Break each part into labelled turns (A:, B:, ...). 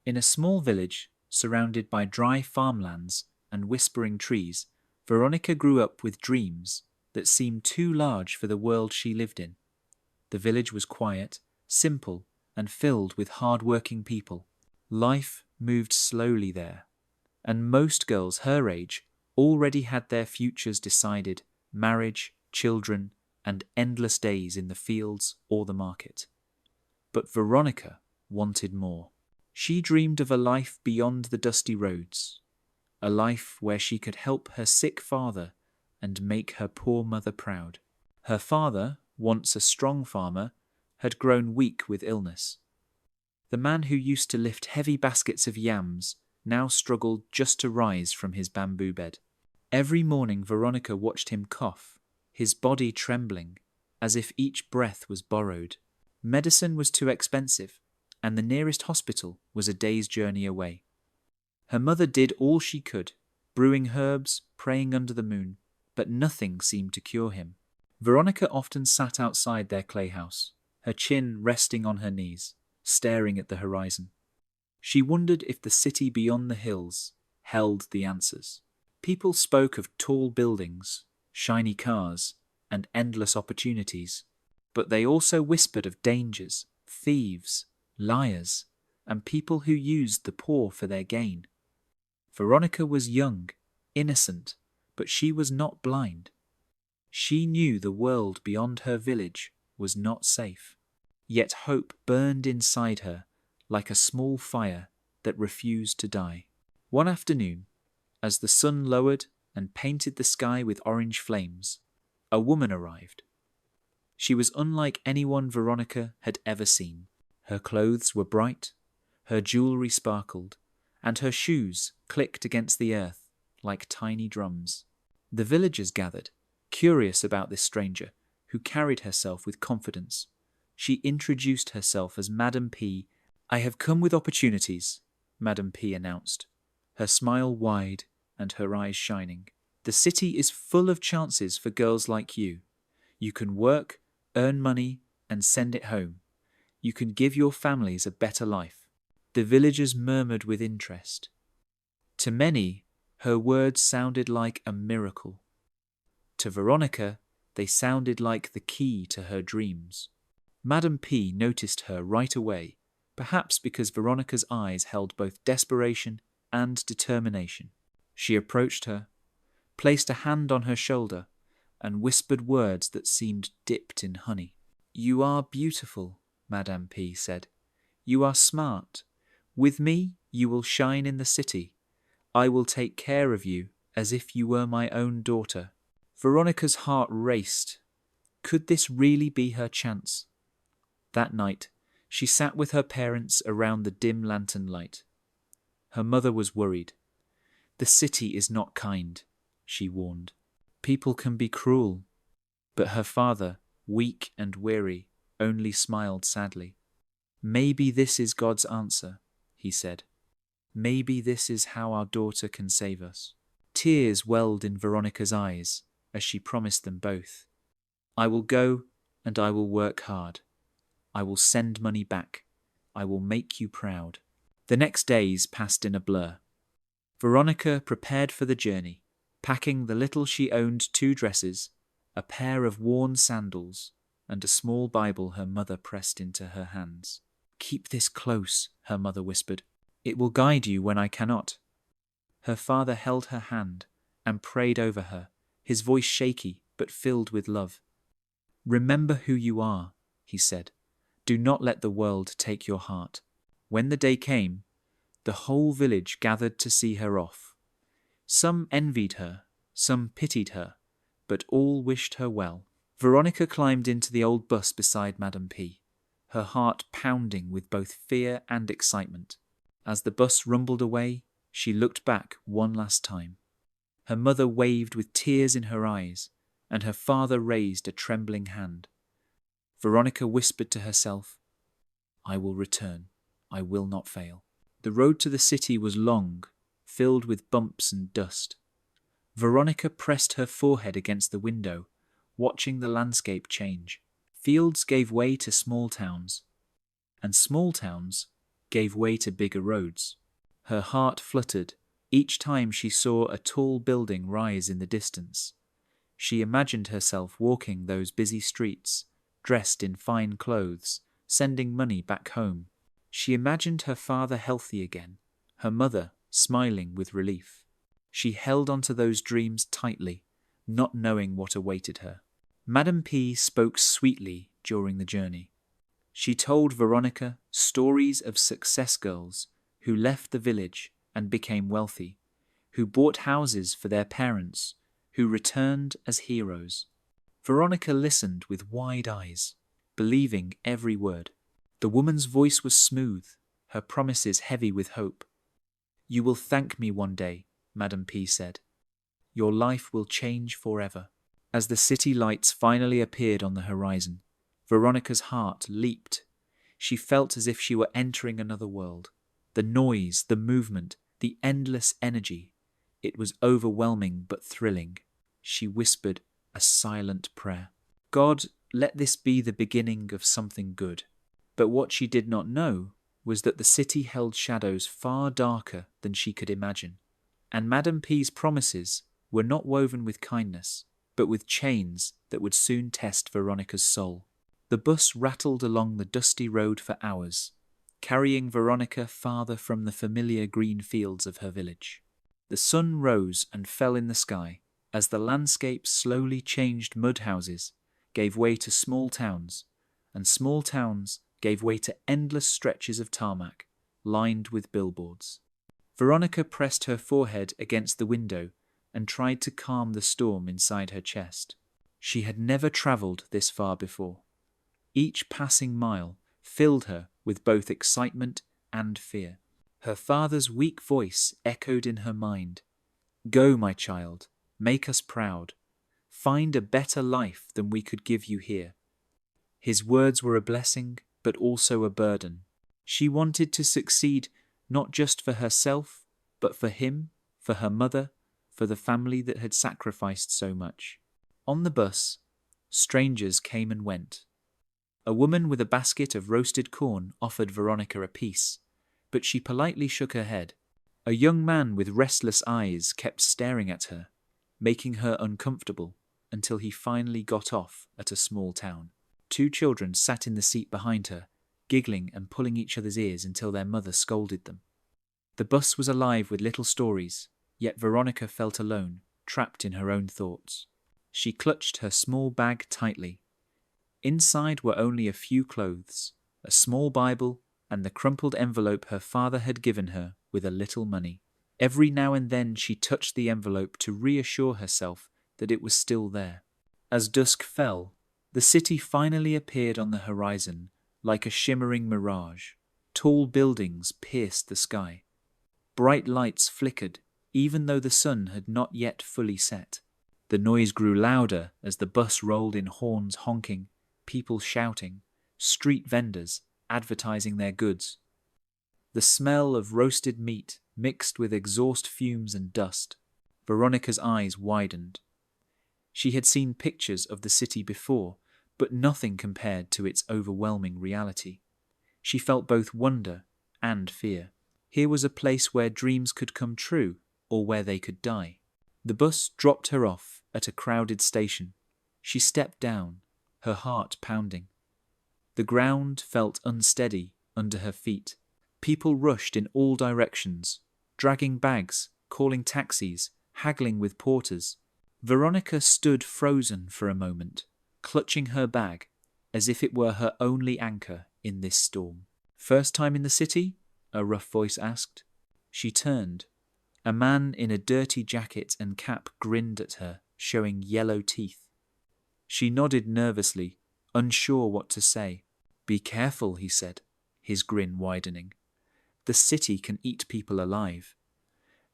A: In a small village, surrounded by dry farmlands and whispering trees, Veronica grew up with dreams that seemed too large for the world she lived in. The village was quiet, simple, and filled with hard-working people. Life moved slowly there, and most girls her age already had their futures decided: marriage, children, and endless days in the fields or the market. But Veronica wanted more. She dreamed of a life beyond the dusty roads, a life where she could help her sick father and make her poor mother proud. Her father, once a strong farmer, had grown weak with illness. The man who used to lift heavy baskets of yams now struggled just to rise from his bamboo bed. Every morning Veronica watched him cough, his body trembling, as if each breath was borrowed. Medicine was too expensive, and the nearest hospital was a day's journey away. Her mother did all she could, brewing herbs, praying under the moon, but nothing seemed to cure him. Veronica often sat outside their clay house, her chin resting on her knees, staring at the horizon. She wondered if the city beyond the hills held the answers. People spoke of tall buildings, shiny cars, and endless opportunities, but they also whispered of dangers, thieves, liars, and people who used the poor for their gain. Veronica was young, innocent, but she was not blind. She knew the world beyond her village was not safe. Yet hope burned inside her like a small fire that refused to die. One afternoon, as the sun lowered and painted the sky with orange flames, a woman arrived. She was unlike anyone Veronica had ever seen. Her clothes were bright, her jewelry sparkled, and her shoes clicked against the earth like tiny drums. The villagers gathered, curious about this stranger, who carried herself with confidence. She introduced herself as Madam P. "I have come with opportunities," Madam P. announced, her smile wide and her eyes shining. "The city is full of chances for girls like you. You can work, earn money, and send it home. You can give your families a better life." The villagers murmured with interest. To many, her words sounded like a miracle. To Veronica, they sounded like the key to her dreams. Madam P. noticed her right away, perhaps because Veronica's eyes held both desperation and determination. She approached her, placed a hand on her shoulder, and whispered words that seemed dipped in honey. "You are beautiful," Madame P. said. "You are smart. With me, you will shine in the city. I will take care of you as if you were my own daughter." Veronica's heart raced. Could this really be her chance? That night, she sat with her parents around the dim lantern light. Her mother was worried. "The city is not kind," she warned. "People can be cruel." But her father, weak and weary, only smiled sadly. "Maybe this is God's answer," he said. "Maybe this is how our daughter can save us." Tears welled in Veronica's eyes as she promised them both. "I will go and I will work hard. I will send money back. I will make you proud." The next days passed in a blur. Veronica prepared for the journey, packing the little she owned: 2 dresses, a pair of worn sandals, and a small Bible her mother pressed into her hands. "Keep this close," her mother whispered. "It will guide you when I cannot." Her father held her hand and prayed over her, his voice shaky but filled with love. "Remember who you are," he said. "Do not let the world take your heart." When the day came, the whole village gathered to see her off. Some envied her, some pitied her, but all wished her well. Veronica climbed into the old bus beside Madame P., her heart pounding with both fear and excitement. As the bus rumbled away, she looked back one last time. Her mother waved with tears in her eyes, and her father raised a trembling hand. Veronica whispered to herself, "I will return. I will not fail." The road to the city was long, filled with bumps and dust. Veronica pressed her forehead against the window, watching the landscape change. Fields gave way to small towns, and small towns gave way to bigger roads. Her heart fluttered each time she saw a tall building rise in the distance. She imagined herself walking those busy streets, dressed in fine clothes, sending money back home. She imagined her father healthy again, her mother smiling with relief. She held onto those dreams tightly, not knowing what awaited her. Madame P spoke sweetly during the journey. She told Veronica stories of success girls who left the village and became wealthy, who bought houses for their parents, who returned as heroes. Veronica listened with wide eyes, believing every word. The woman's voice was smooth, her promises heavy with hope. "You will thank me one day," Madame P said. "Your life will change forever." As the city lights finally appeared on the horizon, Veronica's heart leaped. She felt as if she were entering another world. The noise, the movement, the endless energy. It was overwhelming but thrilling. She whispered a silent prayer. "God, let this be the beginning of something good." But what she did not know was that the city held shadows far darker than she could imagine. And Madame P's promises were not woven with kindness, but with chains that would soon test Veronica's soul. The bus rattled along the dusty road for hours, carrying Veronica farther from the familiar green fields of her village. The sun rose and fell in the sky as the landscape slowly changed. Mud houses gave way to small towns, and small towns gave way to endless stretches of tarmac lined with billboards. Veronica pressed her forehead against the window and tried to calm the storm inside her chest. She had never travelled this far before. Each passing mile filled her with both excitement and fear. Her father's weak voice echoed in her mind. "Go, my child, make us proud. Find a better life than we could give you here." His words were a blessing, but also a burden. She wanted to succeed not just for herself, but for him, for her mother, for the family that had sacrificed so much. On the bus, strangers came and went. A woman with a basket of roasted corn offered Veronica a piece, but she politely shook her head. A young man with restless eyes kept staring at her, making her uncomfortable until he finally got off at a small town. 2 children sat in the seat behind her, giggling and pulling each other's ears until their mother scolded them. The bus was alive with little stories, yet Veronica felt alone, trapped in her own thoughts. She clutched her small bag tightly. Inside were only a few clothes, a small Bible, and the crumpled envelope her father had given her with a little money. Every now and then she touched the envelope to reassure herself that it was still there. As dusk fell, the city finally appeared on the horizon like a shimmering mirage. Tall buildings pierced the sky. Bright lights flickered, even though the sun had not yet fully set. The noise grew louder as the bus rolled in, horns honking, people shouting, street vendors advertising their goods. The smell of roasted meat mixed with exhaust fumes and dust. Veronica's eyes widened. She had seen pictures of the city before, but nothing compared to its overwhelming reality. She felt both wonder and fear. Here was a place where dreams could come true, or where they could die. The bus dropped her off at a crowded station. She stepped down, her heart pounding. The ground felt unsteady under her feet. People rushed in all directions, dragging bags, calling taxis, haggling with porters. Veronica stood frozen for a moment, clutching her bag as if it were her only anchor in this storm. "First time in the city?" a rough voice asked. She turned. A man in a dirty jacket and cap grinned at her, showing yellow teeth. She nodded nervously, unsure what to say. "Be careful," he said, his grin widening. "The city can eat people alive."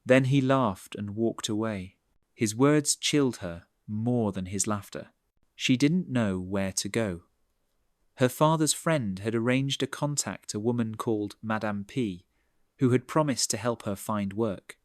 A: Then he laughed and walked away. His words chilled her more than his laughter. She didn't know where to go. Her father's friend had arranged a contact, a woman called Madame P, who had promised to help her find work.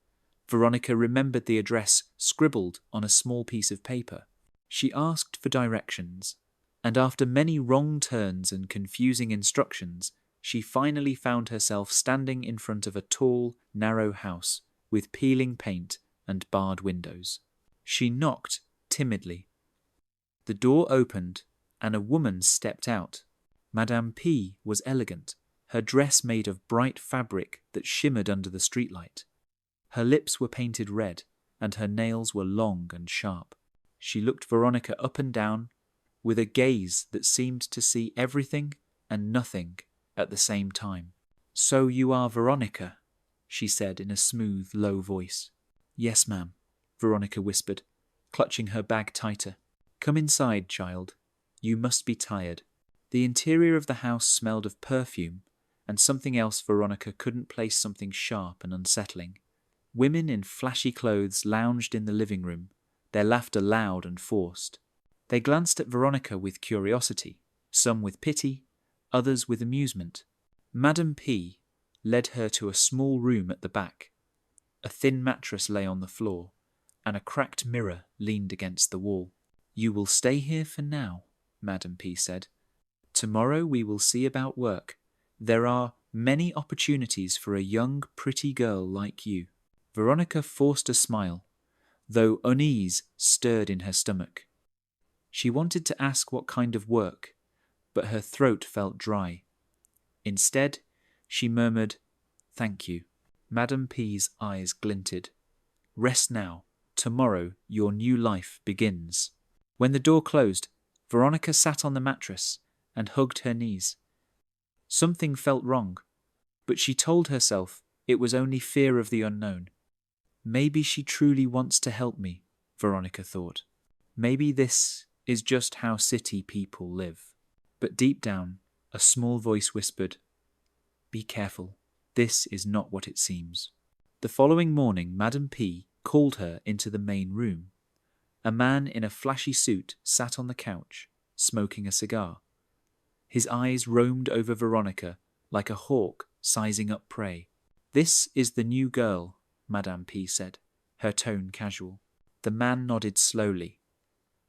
A: Veronica remembered the address scribbled on a small piece of paper. She asked for directions, and after many wrong turns and confusing instructions, she finally found herself standing in front of a tall, narrow house with peeling paint and barred windows. She knocked timidly. The door opened and a woman stepped out. Madame P was elegant, her dress made of bright fabric that shimmered under the streetlight. Her lips were painted red and her nails were long and sharp. She looked Veronica up and down with a gaze that seemed to see everything and nothing at the same time. "So you are Veronica," she said in a smooth, low voice. "Yes, ma'am," Veronica whispered, clutching her bag tighter. "Come inside, child. You must be tired." The interior of the house smelled of perfume and something else Veronica couldn't place, something sharp and unsettling. Women in flashy clothes lounged in the living room, their laughter loud and forced. They glanced at Veronica with curiosity, some with pity, others with amusement. Madame P led her to a small room at the back. A thin mattress lay on the floor, and a cracked mirror leaned against the wall. "You will stay here for now," Madame P said. "Tomorrow we will see about work. There are many opportunities for a young, pretty girl like you." Veronica forced a smile, though unease stirred in her stomach. She wanted to ask what kind of work, but her throat felt dry. Instead, she murmured, "Thank you." Madame P's eyes glinted. "Rest now. Tomorrow your new life begins." When the door closed, Veronica sat on the mattress and hugged her knees. Something felt wrong, but she told herself it was only fear of the unknown. Maybe she truly wants to help me, Veronica thought. Maybe this is just how city people live. But deep down, a small voice whispered, "Be careful. This is not what it seems." The following morning, Madame P called her into the main room. A man in a flashy suit sat on the couch, smoking a cigar. His eyes roamed over Veronica like a hawk sizing up prey. "This is the new girl," Madame P said, her tone casual. The man nodded slowly.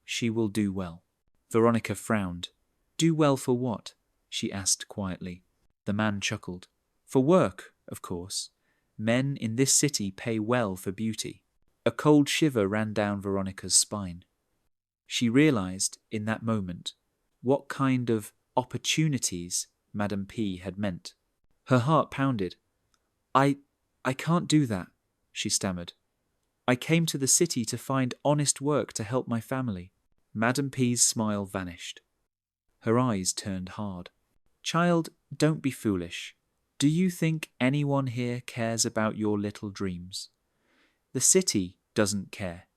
A: "She will do well." Veronica frowned. "Do well for what?" she asked quietly. The man chuckled. "For work, of course. Men in this city pay well for beauty." A cold shiver ran down Veronica's spine. She realized in that moment what kind of opportunities Madame P had meant. Her heart pounded. I can't do that," she stammered. "I came to the city to find honest work to help my family." Madame P's smile vanished. Her eyes turned hard. "Child, don't be foolish. Do you think anyone here cares about your little dreams? The city doesn't care.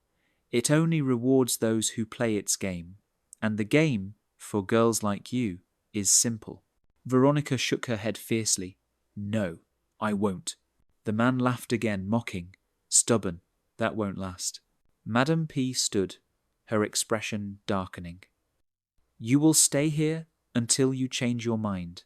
A: It only rewards those who play its game. And the game, for girls like you, is simple." Veronica shook her head fiercely. "No, I won't." The man laughed again, mocking. "Stubborn. That won't last." Madame P stood, her expression darkening. "You will stay here until you change your mind.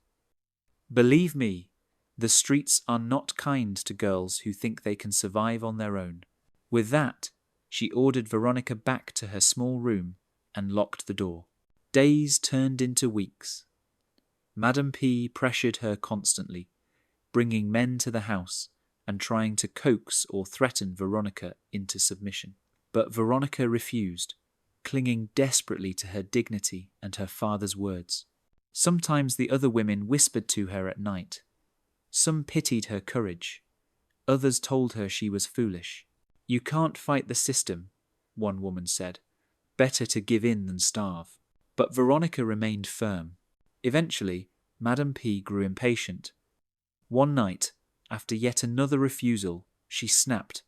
A: Believe me, the streets are not kind to girls who think they can survive on their own." With that, she ordered Veronica back to her small room and locked the door. Days turned into weeks. Madame P pressured her constantly, bringing men to the house and trying to coax or threaten Veronica into submission. But Veronica refused, clinging desperately to her dignity and her father's words. Sometimes the other women whispered to her at night. Some pitied her courage. Others told her she was foolish. "You can't fight the system," one woman said. "Better to give in than starve." But Veronica remained firm. Eventually, Madame P grew impatient. One night, after yet another refusal, she snapped.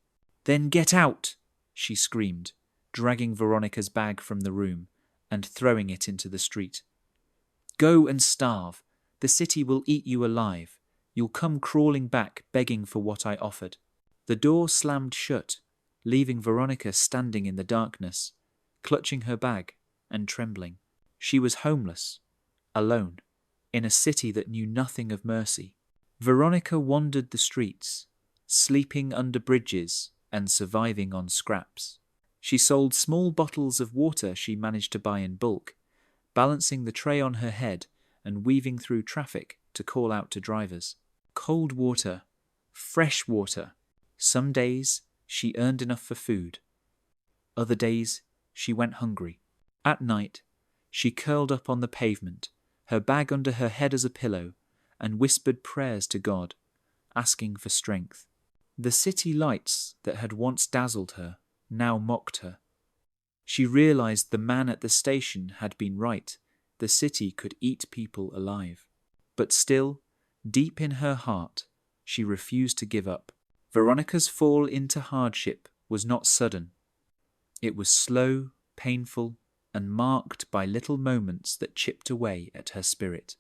A: "Then get out!" she screamed, dragging Veronica's bag from the room and throwing it into the street. "Go and starve. The city will eat you alive. You'll come crawling back begging for what I offered." The door slammed shut, leaving Veronica standing in the darkness, clutching her bag and trembling. She was homeless, alone, in a city that knew nothing of mercy. Veronica wandered the streets, sleeping under bridges and surviving on scraps. She sold small bottles of water she managed to buy in bulk, balancing the tray on her head and weaving through traffic to call out to drivers. Cold water, fresh water. Some days she earned enough for food. Other days she went hungry. At night, she curled up on the pavement, her bag under her head as a pillow, and whispered prayers to God, asking for strength. The city lights that had once dazzled her now mocked her. She realized the man at the station had been right. The city could eat people alive. But still, deep in her heart, she refused to give up. Veronica's fall into hardship was not sudden. It was slow, painful, and marked by little moments that chipped away at her spirit.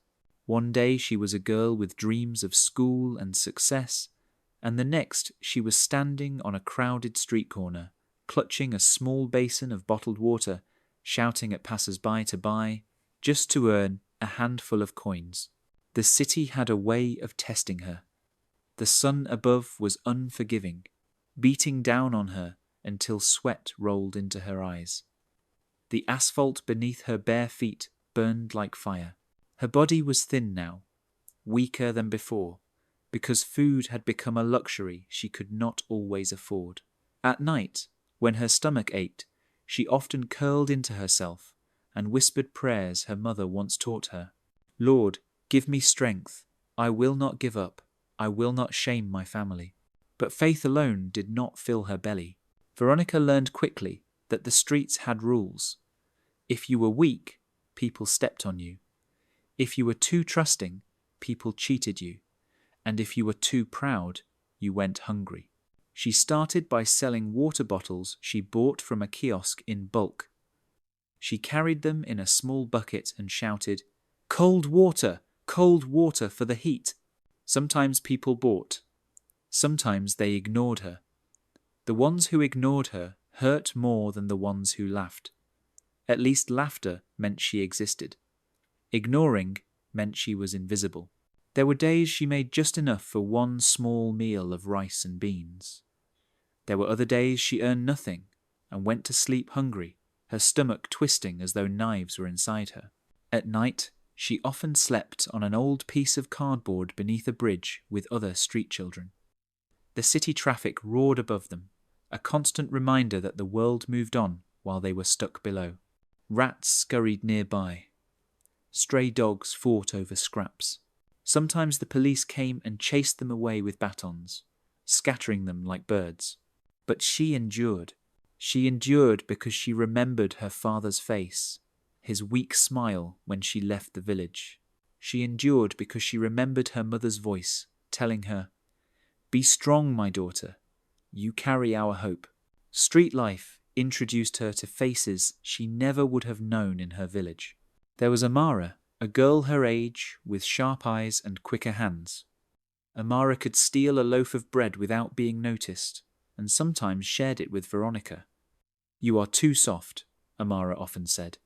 A: One day she was a girl with dreams of school and success, and the next she was standing on a crowded street corner, clutching a small basin of bottled water, shouting at passers-by to buy, just to earn a handful of coins. The city had a way of testing her. The sun above was unforgiving, beating down on her until sweat rolled into her eyes. The asphalt beneath her bare feet burned like fire. Her body was thin now, weaker than before, because food had become a luxury she could not always afford. At night, when her stomach ached, she often curled into herself and whispered prayers her mother once taught her. Lord, give me strength. I will not give up. I will not shame my family. But faith alone did not fill her belly. Veronica learned quickly that the streets had rules. If you were weak, people stepped on you. If you were too trusting, people cheated you. And if you were too proud, you went hungry. She started by selling water bottles she bought from a kiosk in bulk. She carried them in a small bucket and shouted, cold water for the heat." Sometimes people bought. Sometimes they ignored her. The ones who ignored her hurt more than the ones who laughed. At least laughter meant she existed. Ignoring meant she was invisible. There were days she made just enough for one small meal of rice and beans. There were other days she earned nothing and went to sleep hungry, her stomach twisting as though knives were inside her. At night, she often slept on an old piece of cardboard beneath a bridge with other street children. The city traffic roared above them, a constant reminder that the world moved on while they were stuck below. Rats scurried nearby. Stray dogs fought over scraps. Sometimes the police came and chased them away with batons, scattering them like birds. But she endured. She endured because she remembered her father's face, his weak smile when she left the village. She endured because she remembered her mother's voice, telling her, "Be strong, my daughter. You carry our hope." Street life introduced her to faces she never would have known in her village. There was Amara, a girl her age with sharp eyes and quicker hands. Amara could steal a loaf of bread without being noticed, and sometimes shared it with Veronica. "You are too soft," Amara often said.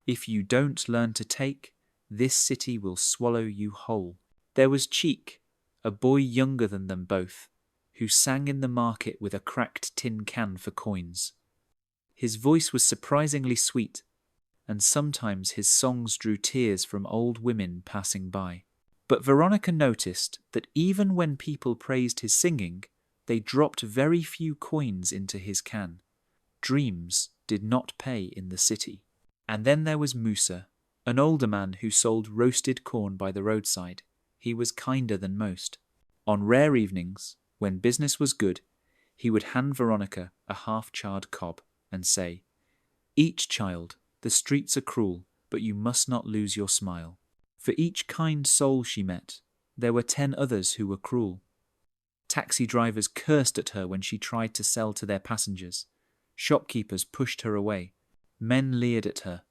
A: "If you don't learn to take, this city will swallow you whole." There was Cheek, a boy younger than them both, who sang in the market with a cracked tin can for coins. His voice was surprisingly sweet, and sometimes his songs drew tears from old women passing by. But Veronica noticed that even when people praised his singing, they dropped very few coins into his can. Dreams did not pay in the city. And then there was Musa, an older man who sold roasted corn by the roadside. He was kinder than most. On rare evenings, when business was good, he would hand Veronica a half-charred cob and say, "Eat, child, the streets are cruel, but you must not lose your smile." For each kind soul she met, there were 10 others who were cruel. Taxi drivers cursed at her when she tried to sell to their passengers. Shopkeepers pushed her away. Men leered at her,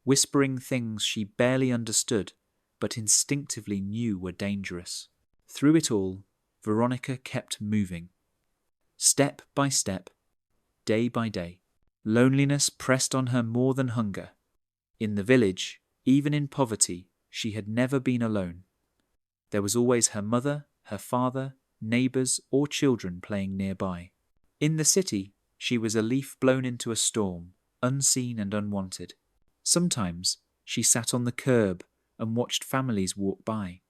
A: whispering things she barely understood, but instinctively knew were dangerous. Through it all, Veronica kept moving. Step by step, day by day. Loneliness pressed on her more than hunger. In the village, even in poverty, she had never been alone. There was always her mother, her father, neighbours or children playing nearby. In the city, she was a leaf blown into a storm, unseen and unwanted. Sometimes she sat on the curb and watched families walk by.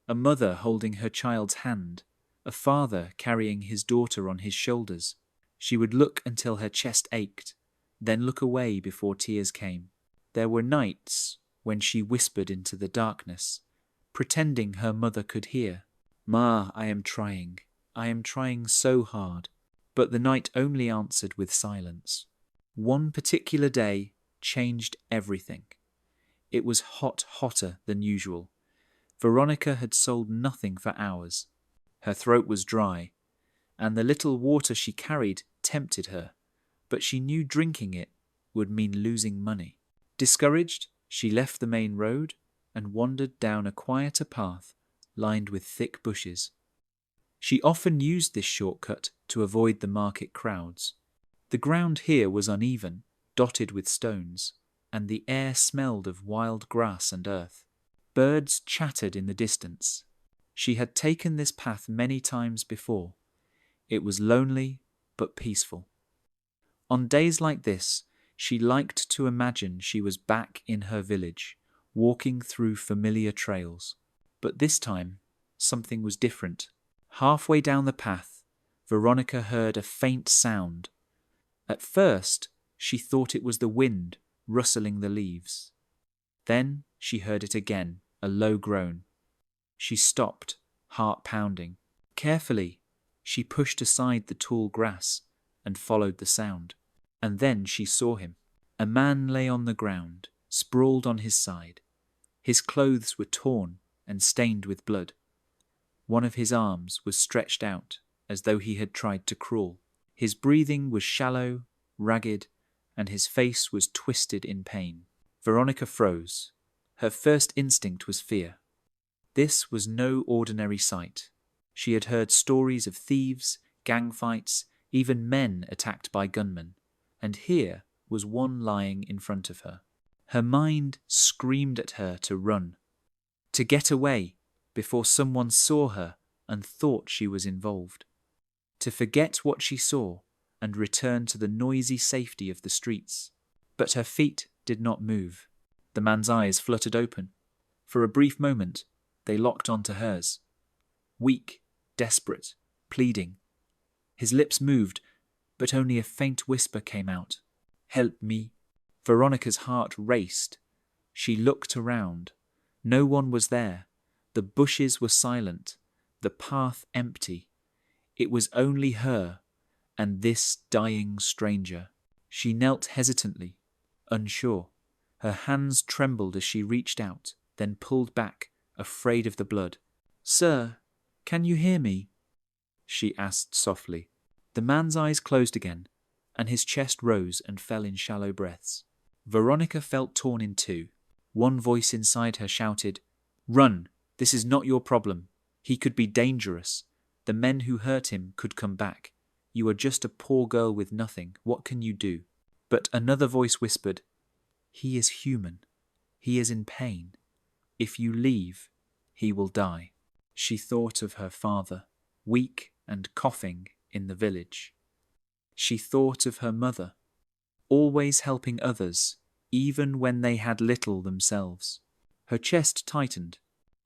A: a mother holding her child's hand, a father carrying his daughter on his shoulders. She would look until her chest ached, then look away before tears came. There were nights when she whispered into the darkness, pretending her mother could hear. "Ma, I am trying. I am trying so hard." But the night only answered with silence. One particular day changed everything. It was hotter than usual. Veronica had sold nothing for hours. Her throat was dry, and the little water she carried tempted her, but she knew drinking it would mean losing money. Discouraged, she left the main road and wandered down a quieter path lined with thick bushes. She often used this shortcut to avoid the market crowds. The ground here was uneven, dotted with stones, and the air smelled of wild grass and earth. Birds chattered in the distance. She had taken this path many times before. It was lonely but peaceful. On days like this, she liked to imagine she was back in her village, walking through familiar trails. But this time, something was different. Halfway down the path, Veronica heard a faint sound. At first, she thought it was the wind rustling the leaves. Then she heard it again, a low groan. She stopped, heart pounding. Carefully, she pushed aside the tall grass and followed the sound. And then she saw him. A man lay on the ground, sprawled on his side. His clothes were torn and stained with blood. One of his arms was stretched out as though he had tried to crawl. His breathing was shallow, ragged, and his face was twisted in pain. Veronica froze. Her first instinct was fear. This was no ordinary sight. She had heard stories of thieves, gang fights, even men attacked by gunmen, and here was one lying in front of her. Her mind screamed at her to run, to get away before someone saw her and thought she was involved, to forget what she saw and return to the noisy safety of the streets. But her feet did not move. The man's eyes fluttered open. For a brief moment, they locked onto hers. Weak, desperate, pleading. His lips moved, but only a faint whisper came out. "Help me." Veronica's heart raced. She looked around. No one was there. The bushes were silent, the path empty. It was only her and this dying stranger. She knelt hesitantly, unsure. Her hands trembled as she reached out, then pulled back, afraid of the blood. "Sir, can you hear me?" she asked softly. The man's eyes closed again, and his chest rose and fell in shallow breaths. Veronica felt torn in two. One voice inside her shouted, "Run! This is not your problem. He could be dangerous. The men who hurt him could come back. You are just a poor girl with nothing. What can you do?" But another voice whispered, "He is human. He is in pain. If you leave, he will die." She thought of her father, weak and coughing in the village. She thought of her mother, always helping others, even when they had little themselves. Her chest tightened.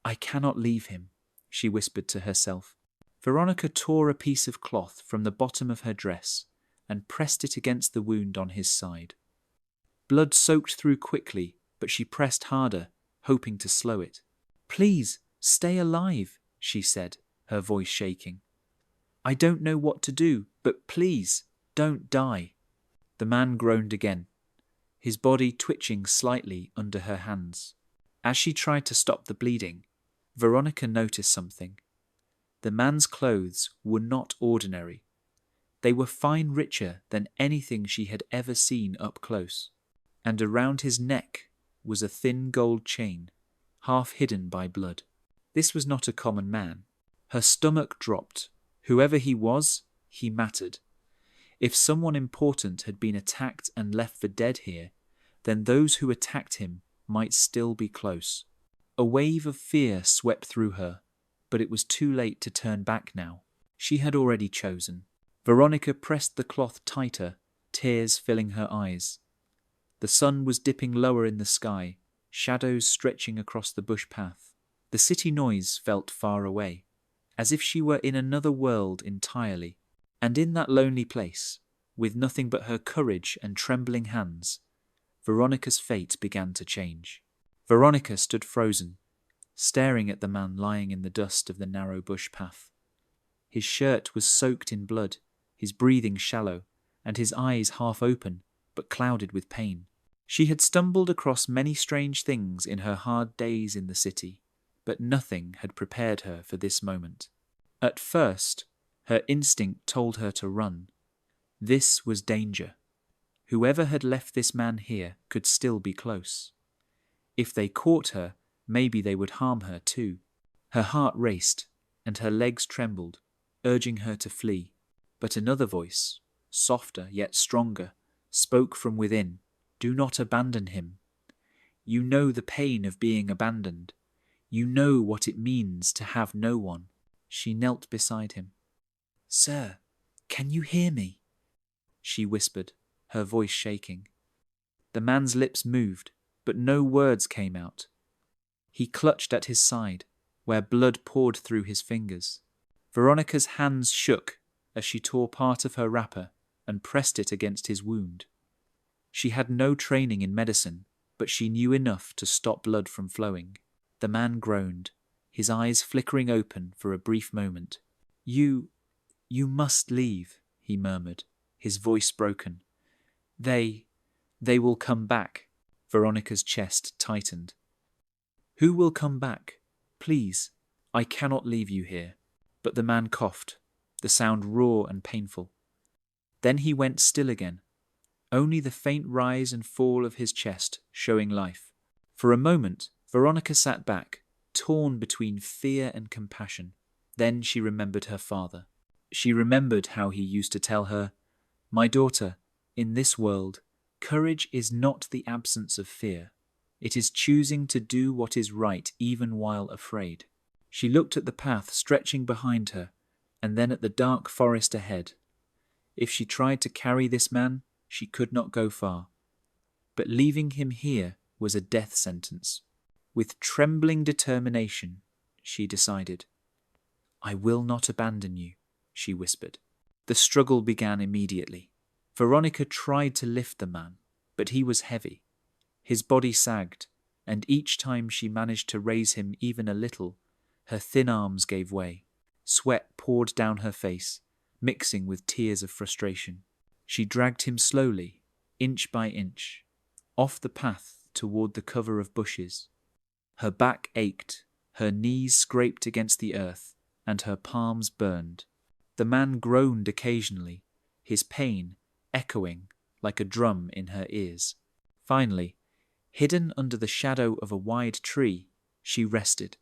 A: "I cannot leave him," she whispered to herself. Veronica tore a piece of cloth from the bottom of her dress and pressed it against the wound on his side. Blood soaked through quickly, but she pressed harder, hoping to slow it. "Please, stay alive," she said, her voice shaking. "I don't know what to do, but please, don't die." The man groaned again, his body twitching slightly under her hands. As she tried to stop the bleeding, Veronica noticed something. The man's clothes were not ordinary. They were fine richer than anything she had ever seen up close, and around his neck was a thin gold chain, half hidden by blood. This was not a common man. Her stomach dropped. Whoever he was, he mattered. If someone important had been attacked and left for dead here, then those who attacked him might still be close. A wave of fear swept through her, but it was too late to turn back now. She had already chosen. Veronica pressed the cloth tighter, tears filling her eyes. The sun was dipping lower in the sky, shadows stretching across the bush path. The city noise felt far away, as if she were in another world entirely. And in that lonely place, with nothing but her courage and trembling hands, Veronica's fate began to change. Veronica stood frozen, staring at the man lying in the dust of the narrow bush path. His shirt was soaked in blood, his breathing shallow, and his eyes half open, but clouded with pain. She had stumbled across many strange things in her hard days in the city, but nothing had prepared her for this moment. At first, her instinct told her to run. This was danger. Whoever had left this man here could still be close. If they caught her, maybe they would harm her too. Her heart raced, and her legs trembled, urging her to flee. But another voice, softer yet stronger, spoke from within. Do not abandon him. You know the pain of being abandoned. You know what it means to have no one. She knelt beside him. Sir, can you hear me? She whispered, her voice shaking. The man's lips moved, but no words came out. He clutched at his side, where blood poured through his fingers. Veronica's hands shook as she tore part of her wrapper and pressed it against his wound. She had no training in medicine, but she knew enough to stop blood from flowing. The man groaned, his eyes flickering open for a brief moment. You must leave, he murmured, his voice broken. They will come back. Veronica's chest tightened. Who will come back? Please, I cannot leave you here. But the man coughed, the sound raw and painful. Then he went still again, only the faint rise and fall of his chest showing life. For a moment, Veronica sat back, torn between fear and compassion. Then she remembered her father. She remembered how he used to tell her, My daughter, in this world, courage is not the absence of fear. It is choosing to do what is right even while afraid. She looked at the path stretching behind her, and then at the dark forest ahead. If she tried to carry this man, she could not go far. But leaving him here was a death sentence. With trembling determination, she decided. I will not abandon you, she whispered. The struggle began immediately. Veronica tried to lift the man, but he was heavy. His body sagged, and each time she managed to raise him even a little, her thin arms gave way. Sweat poured down her face, mixing with tears of frustration. She dragged him slowly, inch by inch, off the path toward the cover of bushes. Her back ached, her knees scraped against the earth, and her palms burned. The man groaned occasionally, his pain echoing like a drum in her ears. Finally, hidden under the shadow of a wide tree, she rested.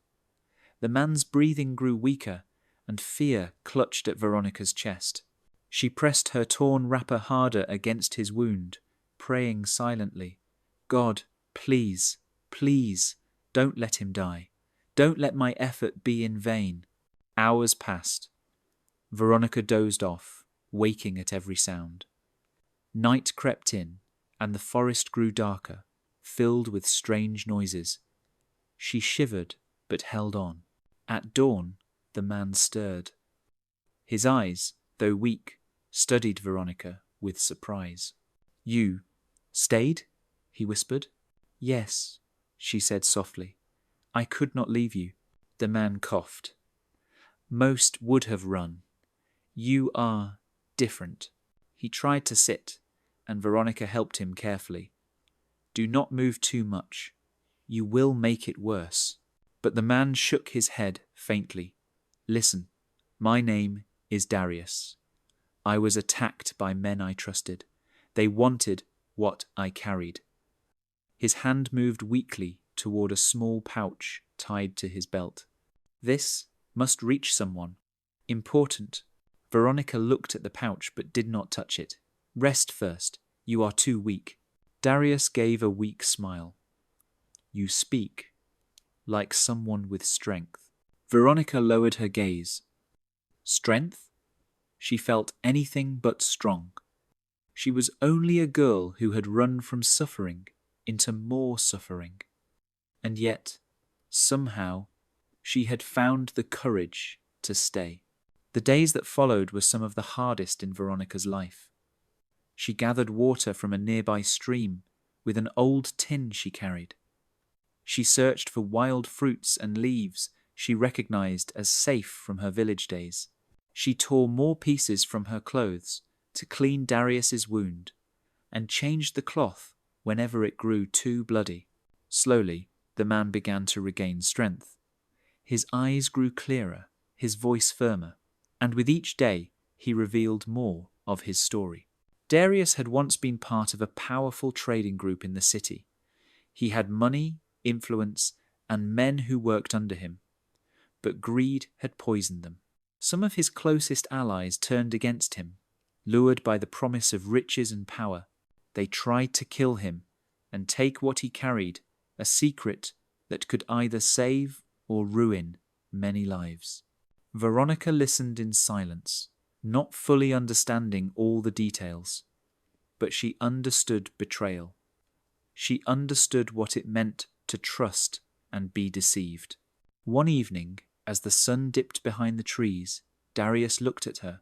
A: The man's breathing grew weaker, and fear clutched at Veronica's chest. She pressed her torn wrapper harder against his wound, praying silently, God, please, please, don't let him die. Don't let my effort be in vain. Hours passed. Veronica dozed off, waking at every sound. Night crept in, and the forest grew darker, filled with strange noises. She shivered, but held on. At dawn, the man stirred. His eyes, though weak, studied Veronica with surprise. You stayed? He whispered. Yes, she said softly. I could not leave you. The man coughed. Most would have run. You are different. He tried to sit, and Veronica helped him carefully. Do not move too much. You will make it worse. But the man shook his head faintly. Listen, my name is Darius. I was attacked by men I trusted. They wanted what I carried. His hand moved weakly toward a small pouch tied to his belt. This must reach someone. Important. Veronica looked at the pouch but did not touch it. Rest first. You are too weak. Darius gave a weak smile. You speak like someone with strength. Veronica lowered her gaze. Strength? She felt anything but strong. She was only a girl who had run from suffering into more suffering. And yet, somehow, She had found the courage to stay. The days that followed were some of the hardest in Veronica's life. She gathered water from a nearby stream with an old tin she carried. She searched for wild fruits and leaves she recognized as safe from her village days. She tore more pieces from her clothes to clean Darius's wound and changed the cloth whenever it grew too bloody. Slowly, the man began to regain strength. His eyes grew clearer, his voice firmer, and with each day he revealed more of his story. Darius had once been part of a powerful trading group in the city. He had money, influence, and men who worked under him. But greed had poisoned them. Some of his closest allies turned against him, lured by the promise of riches and power. They tried to kill him and take what he carried, a secret that could either save or ruin many lives. Veronica listened in silence, not fully understanding all the details. But she understood betrayal. She understood what it meant to trust and be deceived. One evening, as the sun dipped behind the trees, Darius looked at her.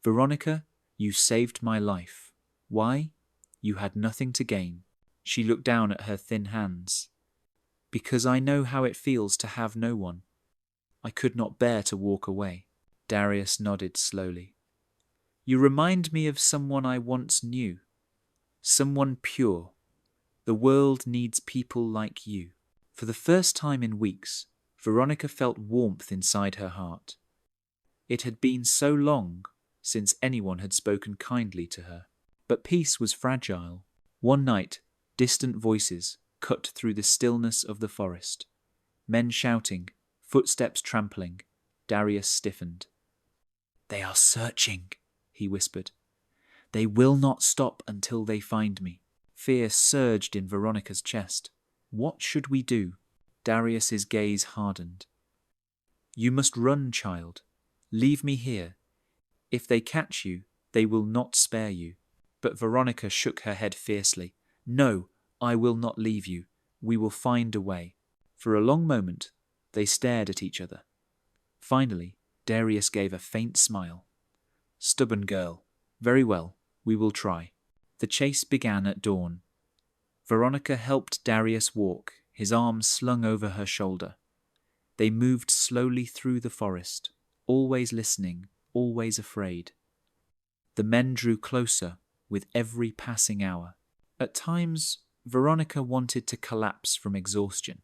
A: "Veronica, you saved my life. Why? You had nothing to gain." She looked down at her thin hands. "Because I know how it feels to have no one. I could not bear to walk away." Darius nodded slowly. "You remind me of someone I once knew. Someone pure. The world needs people like you." For the first time in weeks, Veronica felt warmth inside her heart. It had been so long since anyone had spoken kindly to her. But peace was fragile. One night, distant voices cut through the stillness of the forest. Men shouting, footsteps trampling. Darius stiffened. "They are searching," he whispered. "They will not stop until they find me." Fear surged in Veronica's chest. What should we do? Darius's gaze hardened. "You must run, child. Leave me here. If they catch you, they will not spare you." But Veronica shook her head fiercely. "No, I will not leave you. We will find a way." For a long moment, they stared at each other. Finally, Darius gave a faint smile. "Stubborn girl. Very well, we will try." The chase began at dawn. Veronica helped Darius walk, his arms slung over her shoulder. They moved slowly through the forest, always listening, always afraid. The men drew closer with every passing hour. At times, Veronica wanted to collapse from exhaustion.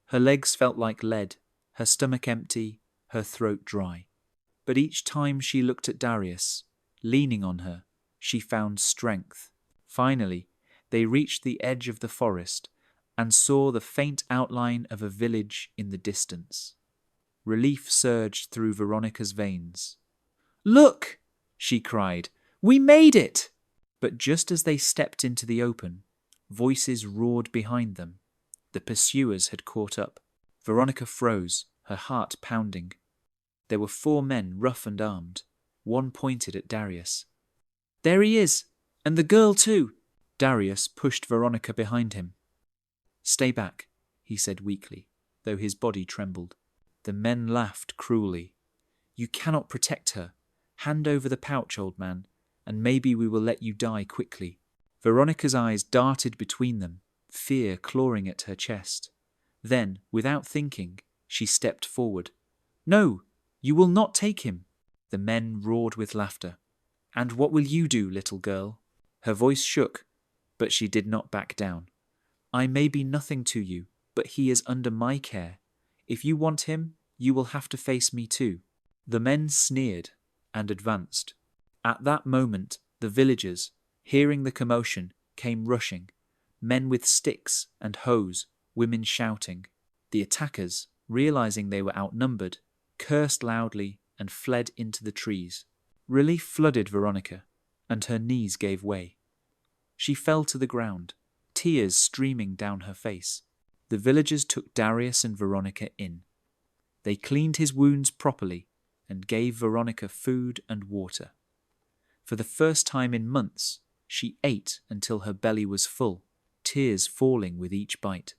A: Her legs felt like lead, her stomach empty, her throat dry. But each time she looked at Darius, leaning on her, she found strength. Finally, they reached the edge of the forest and saw the faint outline of a village in the distance. Relief surged through Veronica's veins. "Look!" she cried. "We made it!" But just as they stepped into the open, voices roared behind them. The pursuers had caught up. Veronica froze, her heart pounding. There were 4 men, rough and armed. One pointed at Darius. "There he is! And the girl too!" Darius pushed Veronica behind him. "Stay back," he said weakly, though his body trembled. The men laughed cruelly. "You cannot protect her. Hand over the pouch, old man, and maybe we will let you die quickly." Veronica's eyes darted between them, fear clawing at her chest. Then, without thinking, she stepped forward. "No, you will not take him." The men roared with laughter. "And what will you do, little girl?" Her voice shook, but she did not back down. "I may be nothing to you, but he is under my care. If you want him, you will have to face me too." The men sneered and advanced. At that moment, the villagers, hearing the commotion, came rushing, men with sticks and hoes, women shouting. The attackers, realizing they were outnumbered, cursed loudly and fled into the trees. Relief flooded Veronica, and her knees gave way. She fell to the ground, tears streaming down her face. The villagers took Darius and Veronica in. They cleaned his wounds properly and gave Veronica food and water. For the first time in months, she ate until her belly was full, tears falling with each bite.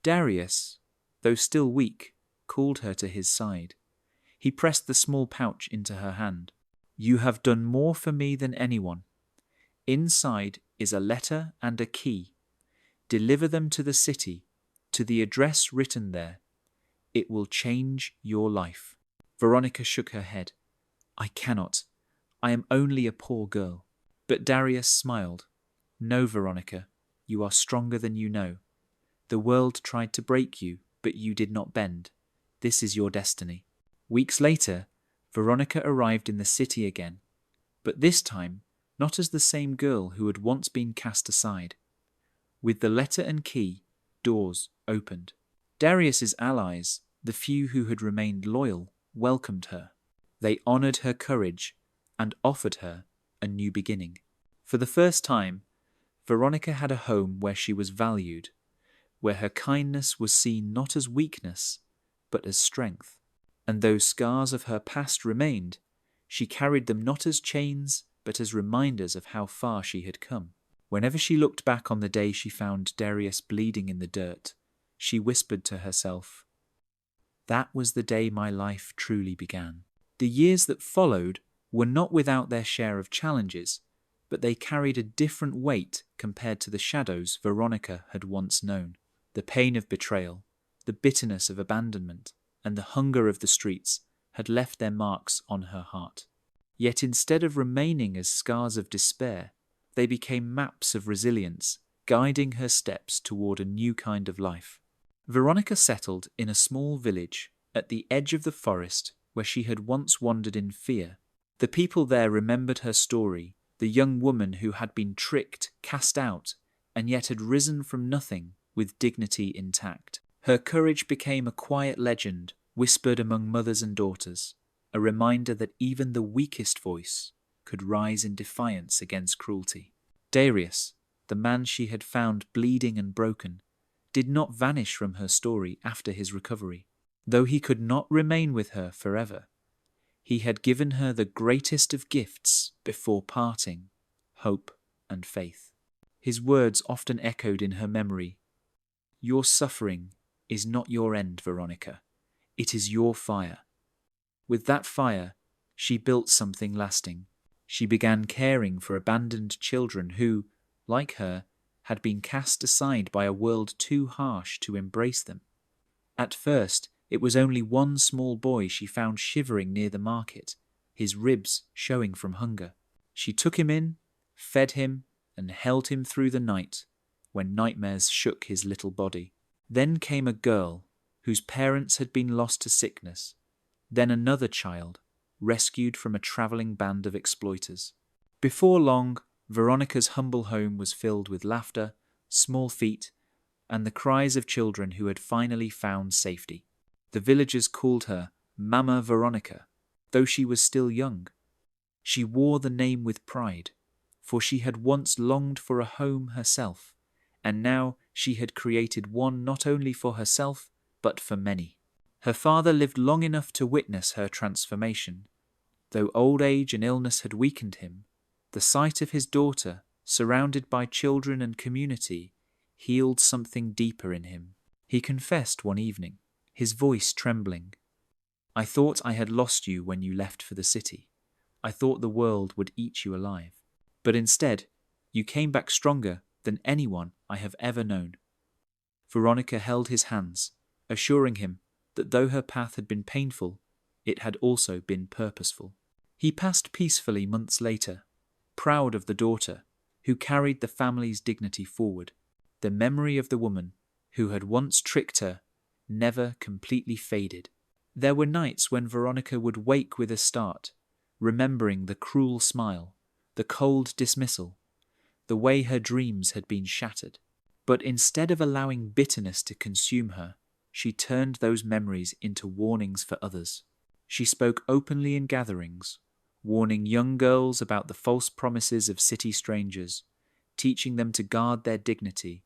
A: Darius, though still weak, called her to his side. He pressed the small pouch into her hand. "You have done more for me than anyone. Inside is a letter and a key. Deliver them to the city, to the address written there. It will change your life." Veronica shook her head. "I cannot. I am only a poor girl." But Darius smiled. "No, Veronica, you are stronger than you know. The world tried to break you, but you did not bend. This is your destiny." Weeks later, Veronica arrived in the city again, but this time not as the same girl who had once been cast aside. With the letter and key, doors opened. Darius's allies, the few who had remained loyal, welcomed her. They honored her courage and offered her a new beginning. For the first time, Veronica had a home where she was valued, where her kindness was seen not as weakness, but as strength. And though scars of her past remained, she carried them not as chains, but as reminders of how far she had come. Whenever she looked back on the day she found Darius bleeding in the dirt, she whispered to herself, "That was the day my life truly began." The years that followed were not without their share of challenges, but they carried a different weight compared to the shadows Veronica had once known. The pain of betrayal, the bitterness of abandonment, and the hunger of the streets had left their marks on her heart. Yet instead of remaining as scars of despair, they became maps of resilience, guiding her steps toward a new kind of life. Veronica settled in a small village at the edge of the forest where she had once wandered in fear. The people there remembered her story, the young woman who had been tricked, cast out, and yet had risen from nothing with dignity intact. Her courage became a quiet legend whispered among mothers and daughters, a reminder that even the weakest voice could rise in defiance against cruelty. Darius, the man she had found bleeding and broken, did not vanish from her story after his recovery. Though he could not remain with her forever, he had given her the greatest of gifts before parting, hope and faith. His words often echoed in her memory. "Your suffering is not your end, Veronica. It is your fire." With that fire, she built something lasting. She began caring for abandoned children who, like her, had been cast aside by a world too harsh to embrace them. At first, it was only one small boy she found shivering near the market, his ribs showing from hunger. She took him in, fed him, and held him through the night, when nightmares shook his little body. Then came a girl, whose parents had been lost to sickness. Then another child, rescued from a travelling band of exploiters. Before long, Veronica's humble home was filled with laughter, small feet, and the cries of children who had finally found safety. The villagers called her Mama Veronica, though she was still young. She wore the name with pride, for she had once longed for a home herself, and now she had created one not only for herself, but for many. Her father lived long enough to witness her transformation. Though old age and illness had weakened him, the sight of his daughter, surrounded by children and community, healed something deeper in him. He confessed one evening, his voice trembling, "I thought I had lost you when you left for the city. I thought the world would eat you alive. But instead, you came back stronger than anyone I have ever known." Veronica held his hands, assuring him that though her path had been painful, it had also been purposeful. He passed peacefully months later, proud of the daughter who carried the family's dignity forward. The memory of the woman who had once tricked her never completely faded. There were nights when Veronica would wake with a start, remembering the cruel smile, the cold dismissal, the way her dreams had been shattered. But instead of allowing bitterness to consume her, she turned those memories into warnings for others. She spoke openly in gatherings, warning young girls about the false promises of city strangers, teaching them to guard their dignity,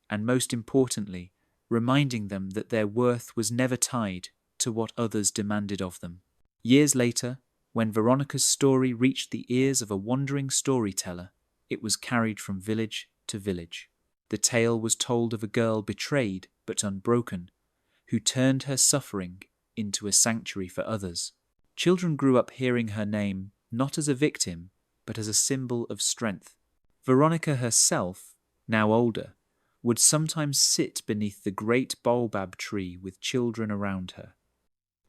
A: and most importantly, reminding them that their worth was never tied to what others demanded of them. Years later, when Veronica's story reached the ears of a wandering storyteller, it was carried from village to village. The tale was told of a girl betrayed but unbroken, who turned her suffering into a sanctuary for others. Children grew up hearing her name not as a victim, but as a symbol of strength. Veronica herself, now older, would sometimes sit beneath the great baobab tree with children around her.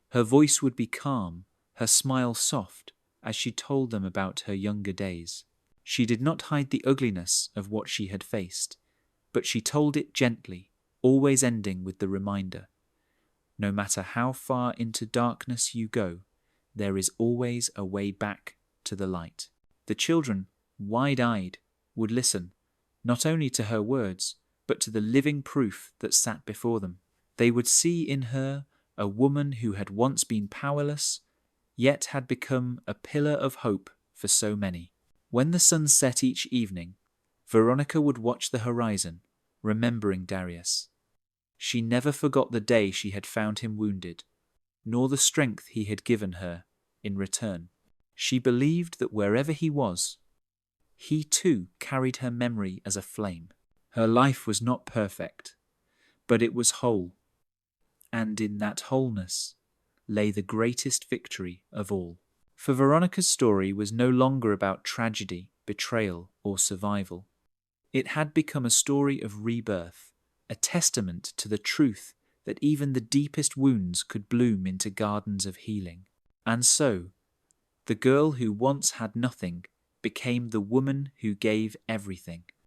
A: Her voice would be calm, her smile soft, as she told them about her younger days. She did not hide the ugliness of what she had faced, but she told it gently, always ending with the reminder: no matter how far into darkness you go, there is always a way back to the light. The children, wide-eyed, would listen, not only to her words, but to the living proof that sat before them. They would see in her a woman who had once been powerless, yet had become a pillar of hope for so many. When the sun set each evening, Veronica would watch the horizon, remembering Darius. She never forgot the day she had found him wounded, nor the strength he had given her in return. She believed that wherever he was, he too carried her memory as a flame. Her life was not perfect, but it was whole, and in that wholeness lay the greatest victory of all. For Veronica's story was no longer about tragedy, betrayal, or survival. It had become a story of rebirth, a testament to the truth that even the deepest wounds could bloom into gardens of healing. And so, the girl who once had nothing became the woman who gave everything.